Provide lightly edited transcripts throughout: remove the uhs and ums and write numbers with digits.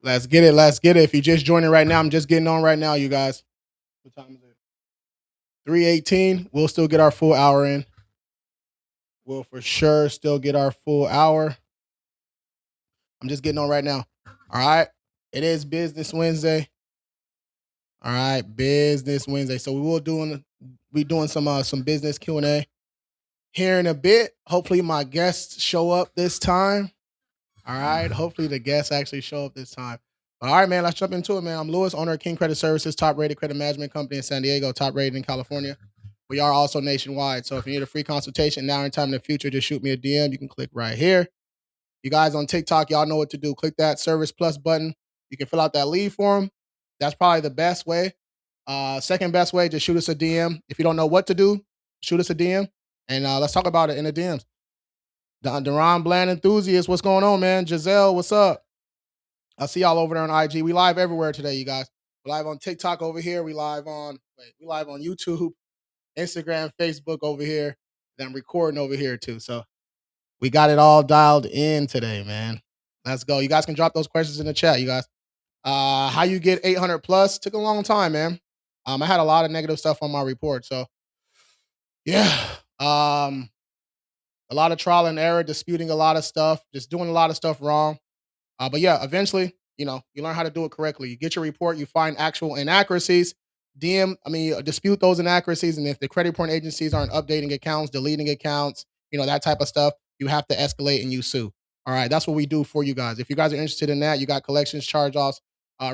Let's get it. Let's get it. If you're just joining right now, I'm just getting on right now, you guys. What time is it? 3:18. We'll still get our full hour in. We'll for sure still get our full hour. I'm just getting on right now. All right. It is Business Wednesday. All right, Business Wednesday. So we doing some business Q&A here in a bit. Hopefully my guests show up this time. All right. Hopefully the guests actually show up this time. All right, man. Let's jump into it, man. I'm Lewis, owner of King Credit Services, top-rated credit management company in San Diego, top-rated in California. We are also nationwide. So if you need a free consultation now or time in the future, just shoot me a DM. You can click right here. You guys on TikTok, y'all know what to do. Click that Service Plus button. You can fill out that lead form. That's probably the best way. Second best way, just shoot us a DM. If you don't know what to do, shoot us a DM, and let's talk about it in the DMs. Deron Bland enthusiast, what's going on, man? Giselle, what's up? I see y'all over there on IG. We live everywhere today, you guys. We're live on TikTok over here. We live on YouTube, Instagram, Facebook over here. Then I'm recording over here too. So we got it all dialed in today, man. Let's go. You guys can drop those questions in the chat, you guys. How you get 800 plus? Took a long time, man. I had a lot of negative stuff on my report. So yeah. A lot of trial and error, disputing a lot of stuff, just doing a lot of stuff wrong. But yeah, eventually, you learn how to do it correctly. You get your report, you find actual inaccuracies, dispute those inaccuracies. And if the credit reporting agencies aren't updating accounts, deleting accounts, that type of stuff, you have to escalate and you sue. All right, that's what we do for you guys. If you guys are interested in that, you got collections, charge-offs,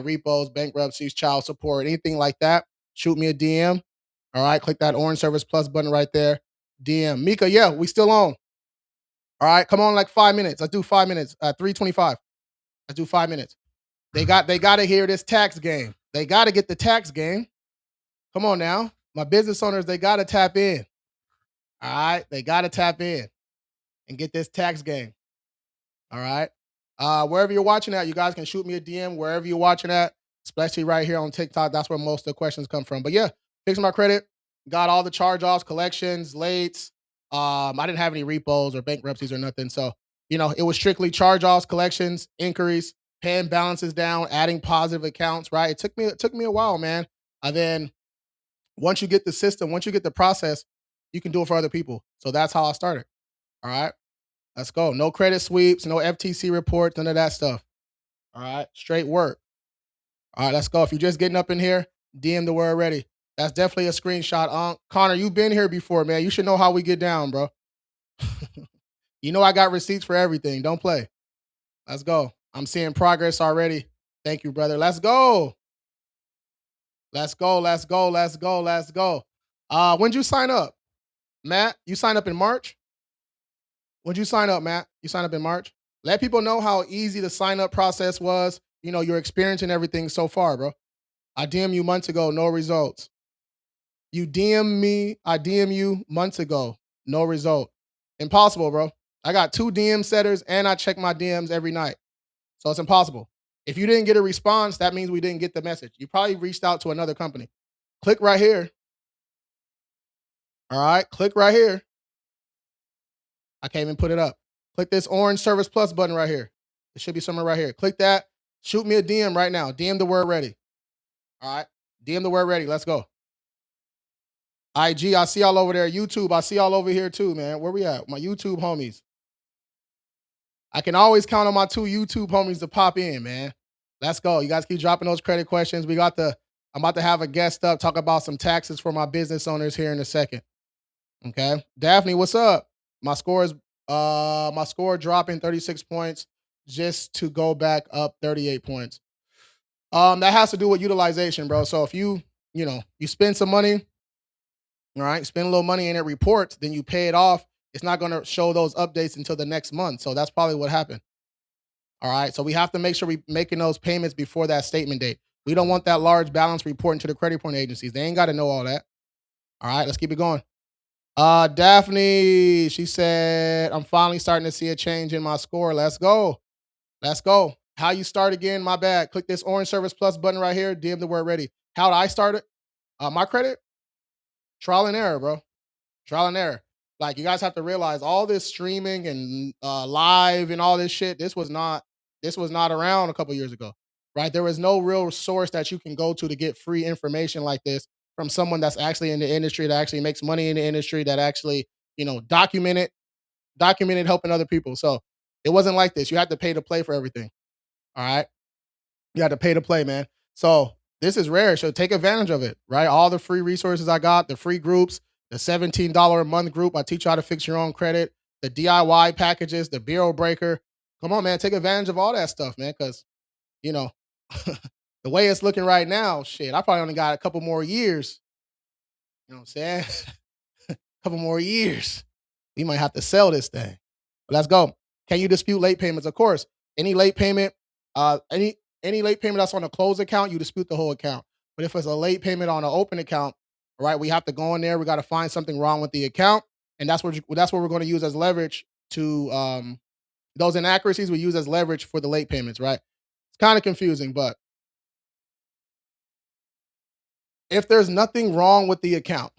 repos, bankruptcies, child support, anything like that, shoot me a DM. All right, click that orange Service Plus button right there. DM. Mika, yeah, we still on. All right, come on, like 5 minutes. Let's do 5 minutes. 3:25. Let's do 5 minutes. They got to hear this tax game. They got to get the tax game. Come on now. My business owners, they got to tap in. All right. They got to tap in and get this tax game. All right. Wherever you're watching at, you guys can shoot me a DM wherever you're watching at, especially right here on TikTok. That's where most of the questions come from. But yeah, fixing my credit, got all the charge-offs, collections, lates. I didn't have any repos or bankruptcies or nothing. So, it was strictly charge-offs, collections, inquiries, paying balances down, adding positive accounts, right? It took me a while, man. And then once you get the system, once you get the process, you can do it for other people. So that's how I started. All right. Let's go. No credit sweeps, no FTC reports, none of that stuff. All right. Straight work. All right, let's go. If you're just getting up in here, DM the word ready. That's definitely a screenshot. Connor, you've been here before, man. You should know how we get down, bro. I got receipts for everything. Don't play. Let's go. I'm seeing progress already. Thank you, brother. Let's go. Let's go. Let's go. Let's go. Let's go. When'd you sign up? Matt, you signed up in March? When'd you sign up, Matt? You signed up in March? Let people know how easy the sign up process was. Your experience and everything so far, bro. I DM you months ago, no results. You DM me, I DM you months ago, no result. Impossible, bro. I got 2 DM setters and I check my DMs every night. So it's impossible. If you didn't get a response, that means we didn't get the message. You probably reached out to another company. Click right here. All right, click right here. I can't even put it up. Click this orange Service Plus button right here. It should be somewhere right here. Click that. Shoot me a DM right now. DM the word ready. All right. DM the word ready. Let's go. IG, I see y'all over there. YouTube, I see y'all over here too, man. Where we at? My YouTube homies. I can always count on my 2 YouTube homies to pop in, man. Let's go. You guys keep dropping those credit questions. I'm about to have a guest up, talk about some taxes for my business owners here in a second. Okay. Daphne, what's up? My score dropping 36 points just to go back up 38 points. That has to do with utilization, bro. So if you spend some money, all right, spend a little money and it reports, then you pay it off. It's not going to show those updates until the next month. So that's probably what happened. All right. So we have to make sure we're making those payments before that statement date. We don't want that large balance reporting to the credit reporting agencies. They ain't got to know all that. All right. Let's keep it going. Daphne, she said, I'm finally starting to see a change in my score. Let's go. Let's go. How you start again? My bad. Click this orange Service Plus button right here. DM the word ready. How did I start it? My credit? Trial and error, bro. Trial and error. Like, you guys have to realize all this streaming and live and all this shit, this was not around a couple years ago. right? There is no real source that you can go to get free information like this from someone that's actually in the industry, that actually makes money in the industry, that actually, documented helping other people. So it wasn't like this. You had to pay to play for everything. All right. You had to pay to play, man. So this is rare. So take advantage of it, right? All the free resources I got, the free groups, the $17 a month group. I teach you how to fix your own credit, the DIY packages, the bureau breaker. Come on, man. Take advantage of all that stuff, man. Cause, you know, the way it's looking right now, shit, I probably only got a couple more years. You know what I'm saying? Couple more years. We might have to sell this thing. But let's go. Can you dispute late payments? Of course. Any late payment, any late payment that's on a closed account, you dispute the whole account. But if it's a late payment on an open account, right, we have to go in there. We got to find something wrong with the account, and that's what we're going to use as leverage to those inaccuracies. We use as leverage for the late payments, right? It's kind of confusing, but if there's nothing wrong with the account,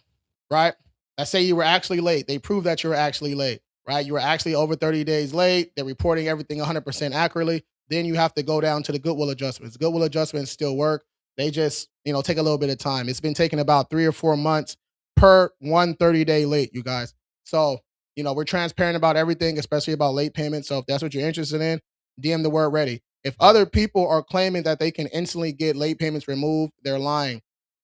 right? Let's say you were actually late. They prove that you were actually late, right? You were actually over 30 days late. They're reporting everything 100% accurately. Then you have to go down to the goodwill adjustments. Goodwill adjustments still work. They just, take a little bit of time. It's been taking about 3 or 4 months per 130-day late, you guys. So, we're transparent about everything, especially about late payments. So if that's what you're interested in, DM the word ready. If other people are claiming that they can instantly get late payments removed, they're lying.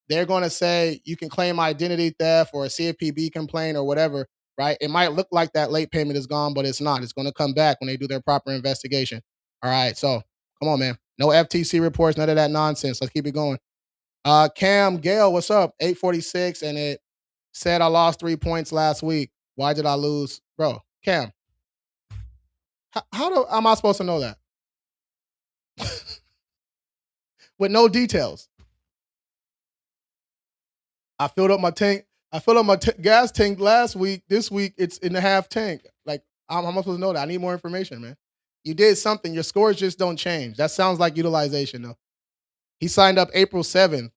They're going to say you can claim identity theft or a CFPB complaint or whatever, right? It might look like that late payment is gone, but it's not. It's going to come back when they do their proper investigation. All right. So come on, man. No FTC reports, none of that nonsense. Let's keep it going. Cam Gale, what's up? 846, and it said I lost 3 points last week. Why did I lose? Bro, Cam, how am I supposed to know that? With no details. I filled up my tank. I filled up my gas tank last week. This week it's in the half tank. Like, how am I supposed to know that? I need more information, man. You did something. Your scores just don't change. That sounds like utilization, though. He signed up April 7th.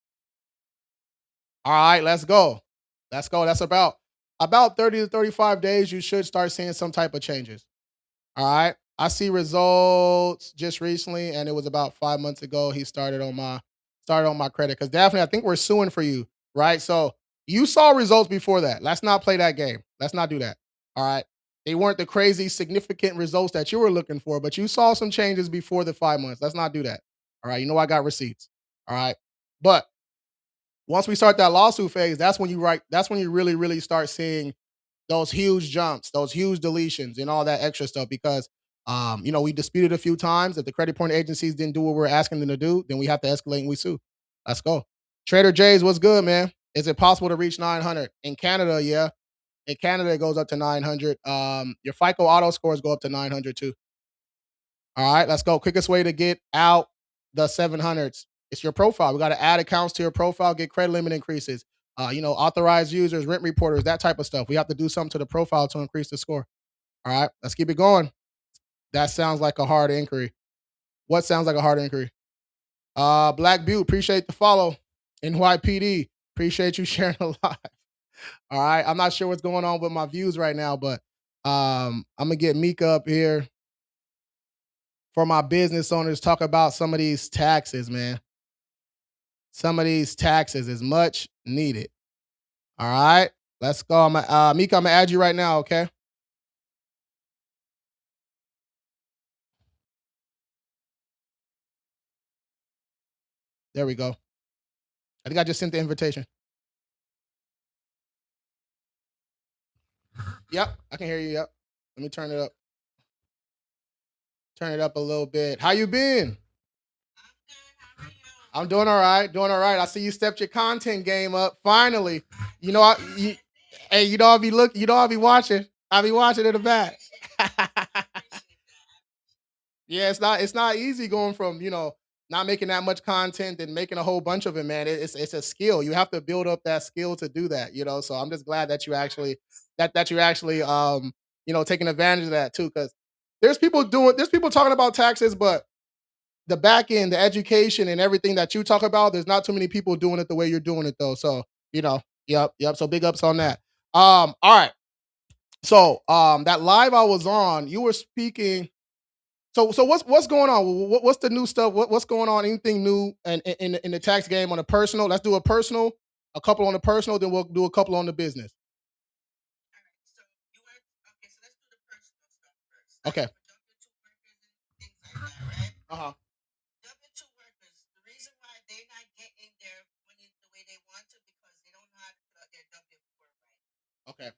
All right, let's go. Let's go. That's about 30 to 35 days. You should start seeing some type of changes. All right. I see results just recently, and it was about 5 months ago. He started on my credit because definitely I think we're suing for you, right? So you saw results before that. Let's not play that game. Let's not do that. All right. They weren't the crazy significant results that you were looking for, but you saw some changes before the 5 months. Let's not do that. All right. You know I got receipts. All right. But once we start that lawsuit phase, that's when you really, really start seeing those huge jumps, those huge deletions, and all that extra stuff because we disputed a few times. If the credit point agencies didn't do what we're asking them to do, then we have to escalate and we sue. Let's go. Trader J's, what's good, man? Is it possible to reach 900? In Canada, yeah. In Canada, it goes up to 900. Your FICO auto scores go up to 900 too. All right, let's go. Quickest way to get out the 700s. It's your profile. We got to add accounts to your profile, get credit limit increases. Authorized users, rent reporters, that type of stuff. We have to do something to the profile to increase the score. All right, let's keep it going. That sounds like a hard inquiry. What sounds like a hard inquiry? Black Butte, appreciate the follow. NYPD, appreciate you sharing a lot. All right, I'm not sure what's going on with my views right now, but I'm gonna get Mika up here for my business owners. Talk about some of these taxes, man. Some of these taxes is much needed. All right, let's go. Mika, I'm gonna add you right now. Okay. There we go. I think I just sent the invitation. Yep, I can hear you. Yep. Let me turn it up. Turn it up a little bit. How you been? I'm doing all right. Doing all right. I see you stepped your content game up. Finally. Hey, I'll be looking. I'll be watching. I'll be watching in the back. Yeah, it's not easy going from, not making that much content and making a whole bunch of it, man. It's a skill. You have to build up that skill to do that. So I'm just glad that you actually taking advantage of that too. Cause there's people talking about taxes, but the back end, the education and everything that you talk about, there's not too many people doing it the way you're doing it though. So, yep. So big ups on that. All right. So that live I was on, you were speaking So what's going on? What's the new stuff? What's going on? Anything new in the tax game on a personal? Let's do a personal, a couple on the personal, then we'll do a couple on the business. Okay. Uh-huh. Okay.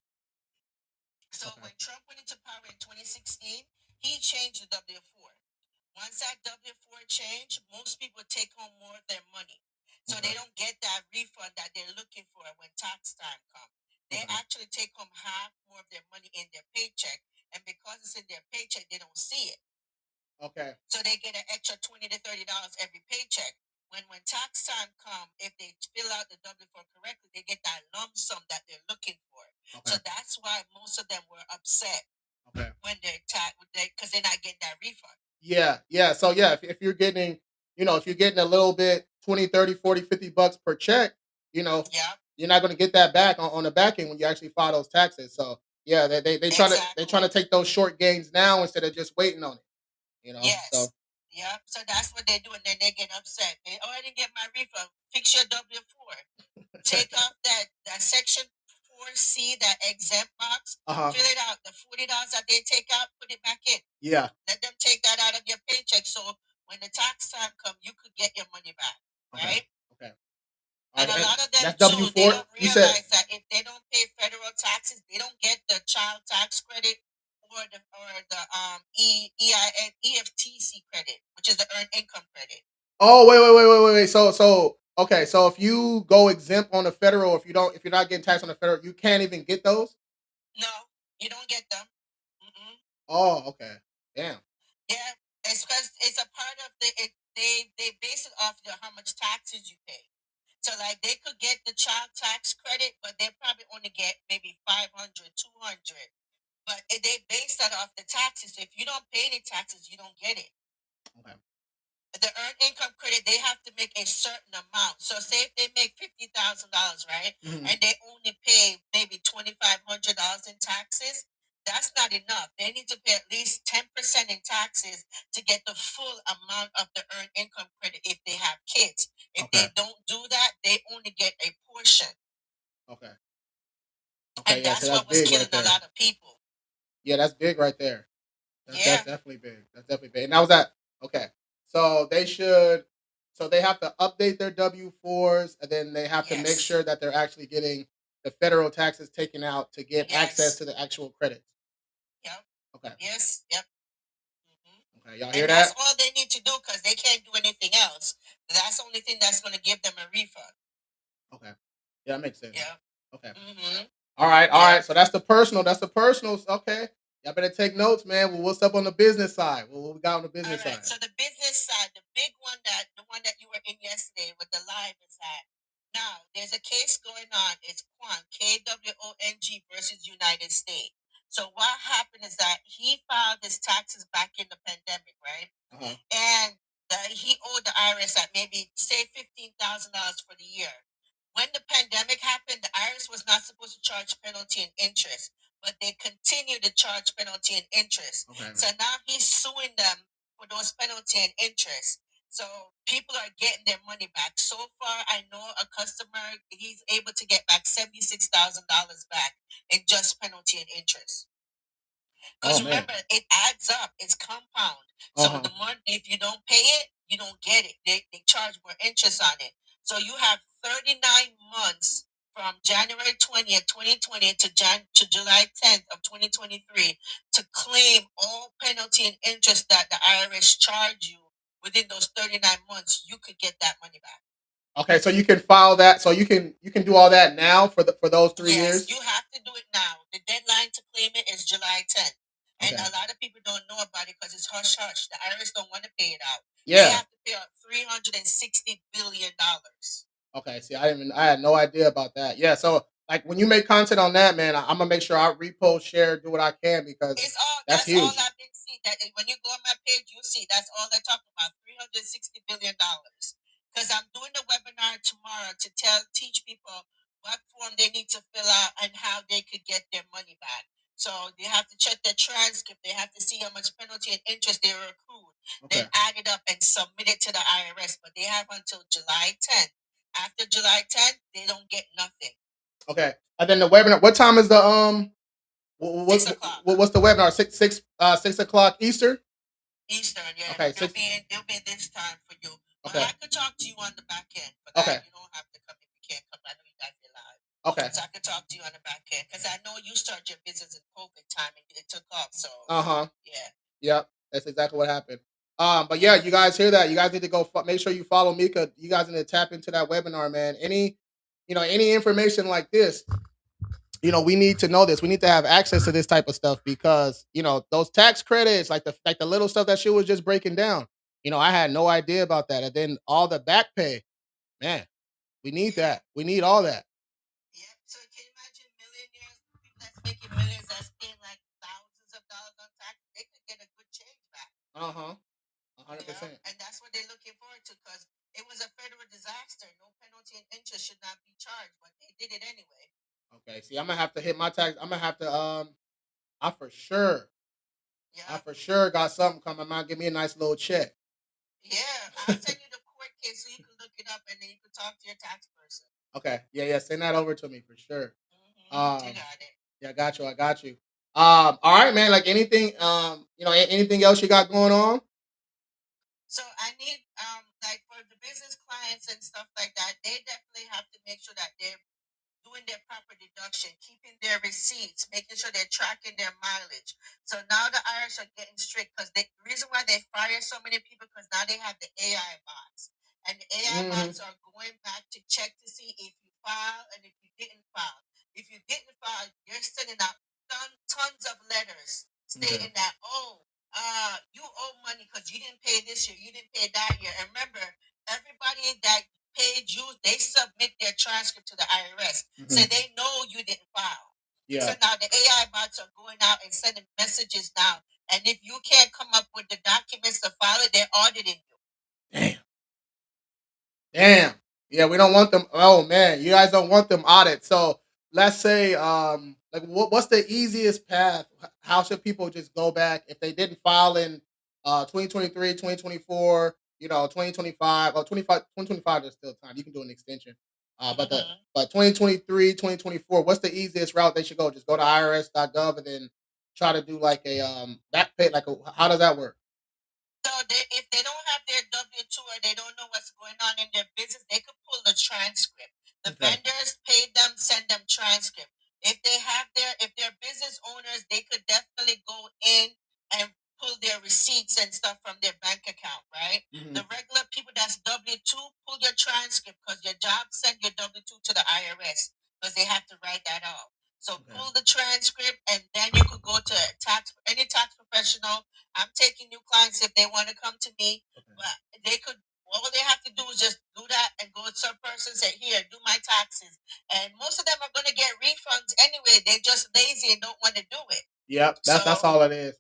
Okay. Okay. Yeah, yeah. So yeah, if you're getting, if you're getting a little bit 20, 30, 40, 50 bucks per check, you know, you're not going to get that back on the back end when you actually file those taxes. So yeah, they trying to take those short gains now instead of just waiting on it. So uh-huh. Yeah. Okay. Okay. All right. That's W-4. You said oh, wait. So okay, so if you go exempt on the federal, if you're not getting taxed on the federal, you can't even get those? Oh, okay. Damn. Okay. Mhm. Okay. Okay. Okay, yeah, so that's big right there. Yeah, that's big right there. That's definitely big. That's definitely big. And that was that. Okay. So they have to update their W-4s and then they have to make sure that they're actually getting the federal taxes taken out to get access to the actual credits. Okay. Okay. Y'all hear that? Okay. Yeah, that makes sense. Okay. All right, all right. So that's the personal. That's the personals. Okay. Y'all better take notes, man. Well, what's up on the business side? Well, what we got on the business side? Uh-huh. Okay. Oh man. Uh-huh. Okay, so you can file that. So you can do all that now for those 3 years. Okay. Yeah. Okay. See, I had no idea about that. Yeah. So like when you make content on that, man, I'm gonna make sure I repost, share, do what I can because that's huge. So they have to check their transcript. They have to see how much penalty and interest they were accrued. Okay. Then add it up and submit it to the IRS. But they have until July 10th. After July 10th, they don't get nothing. Okay. And then the webinar. What time is the 6 o'clock. what's the webinar? 6 o'clock Eastern. Eastern, yeah. Okay. It'll be this time for you. But Okay. I could talk to you on the back end. For that, Okay. you don't have to come if you can't come. I know you guys are live. Okay. So I could talk to you on the back end because I know you started your business in COVID time and it took off. So yeah. Yep. That's exactly what happened. But yeah, you guys hear that? You guys need to go make sure you follow Mika. You guys need to tap into that webinar, man. Any information like this, we need to know this. We need to have access to this type of stuff because those tax credits, like the little stuff that she was just breaking down. I had no idea about that, and then all the back pay, man. We need that. We need all that. Yep. So can you imagine millionaires, people that's making millions, that's paying like thousands of dollars on tax? They could get a good change back. Uh-huh. 100%. And that's what they're looking forward to because it was a federal disaster. No penalty and interest should not be charged, but they did it anyway. Okay. See, I'm gonna have to hit my tax. I'm gonna have to I for sure. Yeah. I for sure got something coming. Might give me a nice little check. Yeah, I'll send you the court case so you can look it up and then you can talk to your tax person. Okay. Yeah. Send that over to me for sure. You got it. Yeah, I got you. All right, man. Like anything, anything else you got going on? So I need like for the business clients and stuff like that, they definitely have to make sure that they're doing their proper deduction, keeping their receipts, making sure they're tracking their mileage. So now the IRS are getting strict because the reason why they fire so many people because now they have the AI bots, and the AI bots are going back to check to see if you file and if you didn't file. If you didn't file, you're sending out tons of letters stating that you owe money because you didn't pay this year, you didn't pay that year. And remember, everybody that paid you, they submit their transcript to the IRS. So they know you didn't file. Yeah. So now the AI bots are going out and sending messages now. And if you can't come up with the documents to file it, they're auditing you. Damn. Yeah, we don't want them. Oh man, you guys don't want them audits. So let's say, like, what's the easiest path? How should people just go back if they didn't file in 2023, 2024, 2025, or 2025, there's still time. You can do an extension. But 2023, 2024, what's the easiest route they should go? Just go to irs.gov and then try to do like a back pay. How does that work? So if they don't have their W-2 or they don't know what's going on in their business, they could pull the transcript. The vendors pay them, send them transcript. If they're business owners, they could definitely go in and pull their receipts and stuff from their bank account, right? The regular people that's W-2, pull your transcript because your job send your W-2 to the IRS because they have to write that out. So pull the transcript and then you could go to any tax professional. I'm taking new clients if they want to come to me, but they could. All they have to do is just do that and go to some person and say, "Here, do my taxes." And most of them are going to get refunds anyway. They're just lazy and don't want to do it. Yep, that's all it is.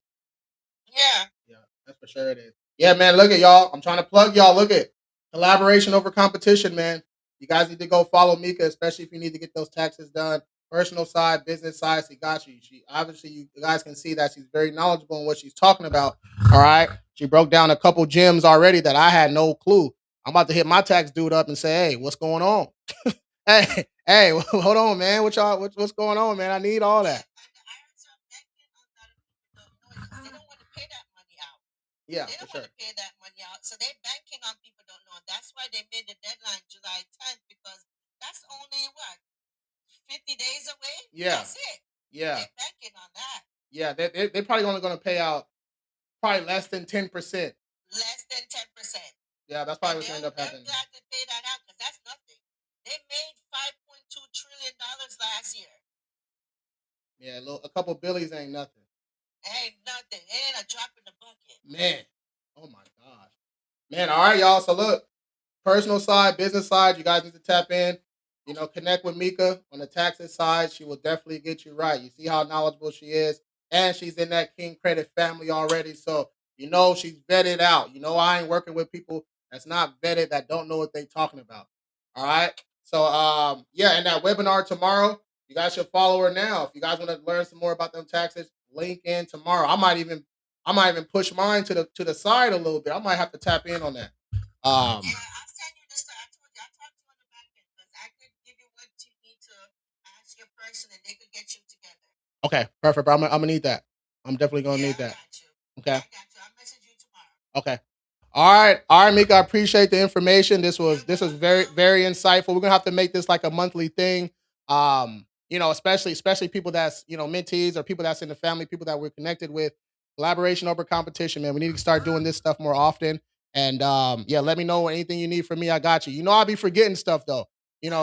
Yeah. Yeah, that's for sure it is. Yeah, man. Look at y'all. I'm trying to plug y'all. Look at collaboration over competition, man. You guys need to go follow Mika, especially if you need to get those taxes done. Personal side, business side, she got you. She obviously you guys can see that she's very knowledgeable in what she's talking about. All right. She broke down a couple gems already that I had no clue. I'm about to hit my tax dude up and say, hey, what's going on? hey, hold on, man. What's going on, man? I need all that. Yeah, they don't want to pay that money out. So they're banking on people don't know. That's why they made the deadline July 10th because that's only what 50 days away. Yeah, that's it. Yeah, they're banking on that. Yeah, they're probably only going to pay out probably less than 10%. Less than 10%. Yeah, that's probably what's going to end up happening. happening. They're glad to pay that out because that's nothing. They made $5.2 trillion last year. Yeah, a couple billies ain't nothing. Ain't nothing. It ain't a drop in the bucket. Man. Oh my gosh. Man, all right, y'all. So look, personal side, business side, you guys need to tap in. Connect with Mika on the taxes side. She will definitely get you right. You see how knowledgeable she is. And she's in that King Credit family already. So, she's vetted out. I ain't working with people that's not vetted, that don't know what they talking about. All right. So, yeah, and that webinar tomorrow, You guys should follow her now. If you guys want to learn some more about them taxes, link in tomorrow. I might even push mine to the side a little bit. I might have to tap in on that. Yeah, I'll send you the stuff. I told you, I'll talk to you on the back end because I could give you what you need to ask your person and they could get you together. Okay, perfect. Bro. I'm gonna need that. I'm definitely gonna Yeah, need I that. got you. Okay. I got you. I'll message you tomorrow. Okay. All right, Mika. I appreciate the information. This was very Welcome. very insightful. We're gonna have to make this like a monthly thing. Especially people that's mentees or people that's in the family, people that we're connected with. Collaboration over competition, man. We need to start doing this stuff more often. And yeah, let me know anything you need from me. I got you. I'll be forgetting stuff though.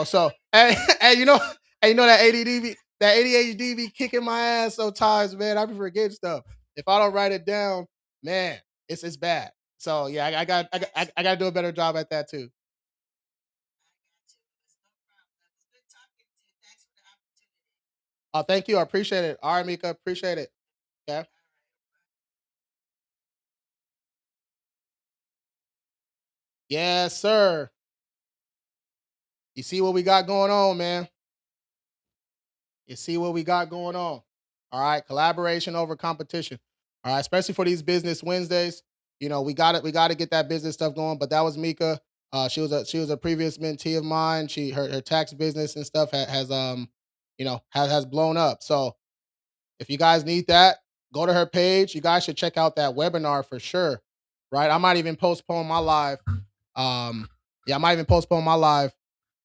So hey, hey, that that ADHD be kicking my ass sometimes, man. I be forgetting stuff. If I don't write it down, man, it's bad. So yeah, I got to do a better job at that too. It's good talking to you. Thanks for the opportunity. Thank you. I appreciate it. All right, Mika, appreciate it. Okay. Yes, sir. You see what we got going on, man. You see what we got going on. All right, collaboration over competition. All right, especially for these business Wednesdays. We got it. We got to get that business stuff going. But that was Mika. She was a previous mentee of mine. Her tax business and stuff has blown up. So if you guys need that, go to her page. You guys should check out that webinar for sure. Right? I might even postpone my live. Yeah, I might even postpone my live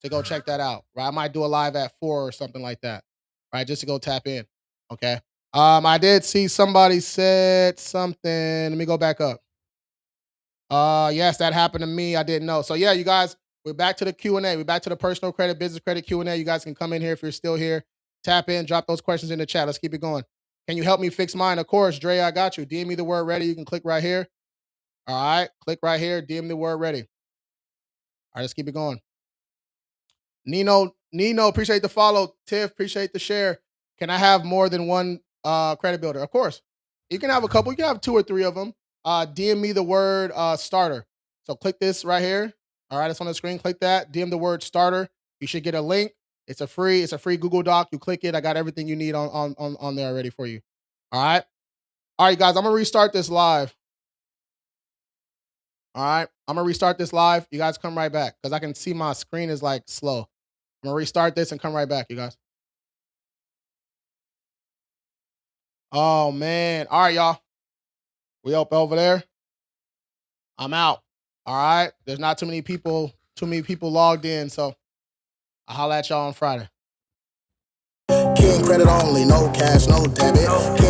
to go check that out. Right? I might do a live at 4 or something like that. Right? Just to go tap in. Okay. I did see somebody said something. Let me go back up. Yes, that happened to me. I didn't know. So yeah, you guys, we're back to the Q&A. We're back to the personal credit, business credit Q&A. You guys can come in here if you're still here. Tap in, drop those questions in the chat. Let's keep it going. Can you help me fix mine? Of course, Dre, I got you. DM me the word ready. You can click right here. All right, click right here. DM the word ready. All right, let's keep it going. Nino, appreciate the follow. Tiff, appreciate the share. Can I have more than one credit builder? Of course. You can have a couple. You can have 2 or 3 of them. DM me the word starter. So click this right here. All right, it's on the screen. Click that. DM the word starter. You should get a link. It's a free Google Doc. You click it. I got everything you need on there already for you. All right. All right, guys. I'm gonna restart this live. All right. I'm gonna restart this live. You guys come right back because I can see my screen is like slow. I'm gonna restart this and come right back, you guys. Oh man. All right, y'all. We up over there. I'm out. All right. There's not too many people logged in, so I'll holla at y'all on Friday. King credit only, no cash, no debit.